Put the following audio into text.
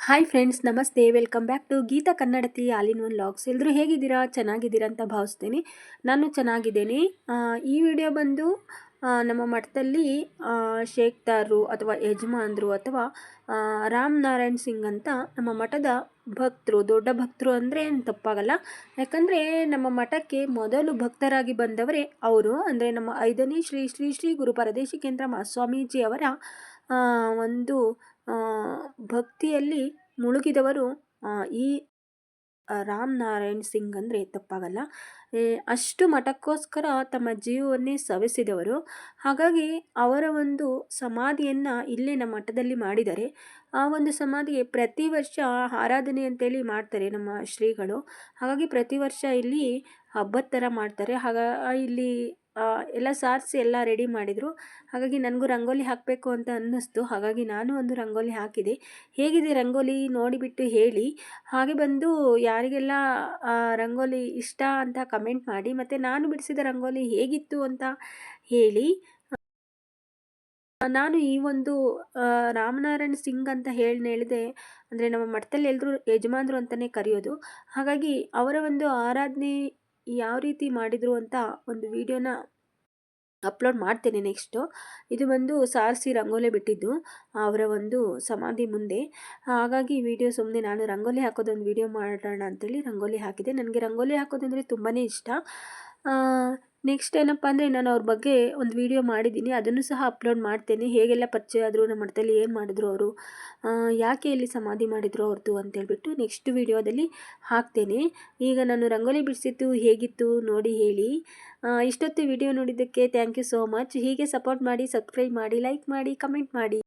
Hi friends, ನಮಸ್ತೆ. Welcome back to Geetha Kannadathi all in one logs. ಎಲ್ಲರೂ ಹೇಗಿದ್ದೀರಾ? ಚೆನ್ನಾಗಿದ್ದೀರಾ ಅಂತ ಭಾವಿಸ್ತೀನಿ. ನಾನು ಚೆನ್ನಾಗಿದ್ದೇನೆ. ಈ ವಿಡಿಯೋ ಬಂದು ನಮ್ಮ ಮಠದಲ್ಲಿ ಶೇಖ್ದಾರರು ಅಥವಾ ಯಜಮಾನರು ಅಥವಾ ರಾಮ್ ನಾರಾಯಣ್ ಸಿಂಗ್ ಅಂತ ನಮ್ಮ ಮಠದ ಭಕ್ತರು, ದೊಡ್ಡ ಭಕ್ತರು ಅಂದರೆ ಏನು ತಪ್ಪಾಗಲ್ಲ. ಯಾಕಂದರೆ ನಮ್ಮ ಮಠಕ್ಕೆ ಮೊದಲು ಭಕ್ತರಾಗಿ ಬಂದವರೇ ಅವರು. ಅಂದರೆ ನಮ್ಮ 5ನೇ ಶ್ರೀ ಶ್ರೀ ಶ್ರೀ ಗುರು ಪರದೇಶಿಕೇಂದ್ರ ಮಹಾಸ್ವಾಮೀಜಿ ಅವರ ಒಂದು ಭಕ್ತಿಯಲ್ಲಿ ಮುಳುಗಿದವರು ಈ ರಾಮ್ ನಾರಾಯಣ್ ಸಿಂಗ್ ಅಂದರೆ ತಪ್ಪಾಗಲ್ಲ. ಅಷ್ಟು ಮಠಕ್ಕೋಸ್ಕರ ತಮ್ಮ ಜೀವವನ್ನೇ ಸವೆಸಿದವರು. ಹಾಗಾಗಿ ಅವರ ಒಂದು ಸಮಾಧಿಯನ್ನು ಇಲ್ಲೇ ನಮ್ಮ ಮಠದಲ್ಲಿ ಮಾಡಿದ್ದಾರೆ. ಆ ಒಂದು ಸಮಾಧಿಗೆ ಪ್ರತಿ ವರ್ಷ ಆರಾಧನೆ ಅಂತೇಳಿ ಮಾಡ್ತಾರೆ ನಮ್ಮ ಶ್ರೀಗಳು. ಹಾಗಾಗಿ ಪ್ರತಿ ವರ್ಷ ಇಲ್ಲಿ ಹಬ್ಬದ ಥರ ಮಾಡ್ತಾರೆ. ಇಲ್ಲಿ ಎಲ್ಲ ಸಾರಿಸಿ ಎಲ್ಲ ರೆಡಿ ಮಾಡಿದರು. ಹಾಗಾಗಿ ನನಗೂ ರಂಗೋಲಿ ಹಾಕಬೇಕು ಅಂತ ಅನ್ನಿಸ್ತು. ಹಾಗಾಗಿ ನಾನು ಒಂದು ರಂಗೋಲಿ ಹಾಕಿದೆ. ಹೇಗಿದೆ ರಂಗೋಲಿ ನೋಡಿಬಿಟ್ಟು ಹೇಳಿ. ಹಾಗೆ ಬಂದು ಯಾರಿಗೆಲ್ಲ ರಂಗೋಲಿ ಇಷ್ಟ ಅಂತ ಕಮೆಂಟ್ ಮಾಡಿ. ಮತ್ತು ನಾನು ಬಿಡಿಸಿದ ರಂಗೋಲಿ ಹೇಗಿತ್ತು ಅಂತ ಹೇಳಿ. ನಾನು ಈ ಒಂದು ರಾಮನಾರಾಯಣ್ ಸಿಂಗ್ ಅಂತ ಹೇಳಿದೆ ಅಂದರೆ ನಮ್ಮ ಮಠದಲ್ಲಿ ಎಲ್ಲರೂ ಯಜಮಾನರು ಅಂತಲೇ ಕರೆಯೋದು. ಹಾಗಾಗಿ ಅವರ ಒಂದು ಆರಾಧನೆ ಯಾವ ರೀತಿ ಮಾಡಿದರು ಅಂತ ಒಂದು ವಿಡಿಯೋನ ಅಪ್ಲೋಡ್ ಮಾಡ್ತೇನೆ ನೆಕ್ಸ್ಟು. ಇದು ಬಂದು ಸಾರಿಸಿ ರಂಗೋಲಿ ಬಿಟ್ಟಿದ್ದು ಅವರ ಒಂದು ಸಮಾಧಿ ಮುಂದೆ. ಹಾಗಾಗಿ ವಿಡಿಯೋ ಸುಮ್ಮನೆ ನಾನು ರಂಗೋಲಿ ಹಾಕೋದೊಂದು ವಿಡಿಯೋ ಮಾಡೋಣ ಅಂತೇಳಿ ರಂಗೋಲಿ ಹಾಕಿದೆ. ನನಗೆ ರಂಗೋಲಿ ಹಾಕೋದಂದರೆ ತುಂಬಾ ಇಷ್ಟ. ನೆಕ್ಸ್ಟ್ ಏನಪ್ಪ ಅಂದರೆ ನಾನು ಅವ್ರ ಬಗ್ಗೆ ಒಂದು ವಿಡಿಯೋ ಮಾಡಿದ್ದೀನಿ, ಅದನ್ನು ಸಹ ಅಪ್ಲೋಡ್ ಮಾಡ್ತೇನೆ. ಹೇಗೆಲ್ಲ ಪರಿಚಯ ಆದರು, ನಮ್ಮ ಮಠದಲ್ಲಿ ಏನು ಮಾಡಿದ್ರು ಅವರು, ಯಾಕೆ ಇಲ್ಲಿ ಸಮಾಧಿ ಮಾಡಿದ್ರು ಅವ್ರದ್ದು ಅಂತೇಳ್ಬಿಟ್ಟು ನೆಕ್ಸ್ಟ್ ವಿಡಿಯೋದಲ್ಲಿ ಹಾಕ್ತೇನೆ. ಈಗ ನಾನು ರಂಗೋಲಿ ಬಿಡಿಸಿದ್ದು ಹೇಗಿತ್ತು ನೋಡಿ ಹೇಳಿ. ಇಷ್ಟೊತ್ತು ವಿಡಿಯೋ ನೋಡಿದ್ದಕ್ಕೆ ಥ್ಯಾಂಕ್ ಯು ಸೋ ಮಚ್. ಹೀಗೆ ಸಪೋರ್ಟ್ ಮಾಡಿ, ಸಬ್ಸ್ಕ್ರೈಬ್ ಮಾಡಿ, ಲೈಕ್ ಮಾಡಿ, ಕಮೆಂಟ್ ಮಾಡಿ.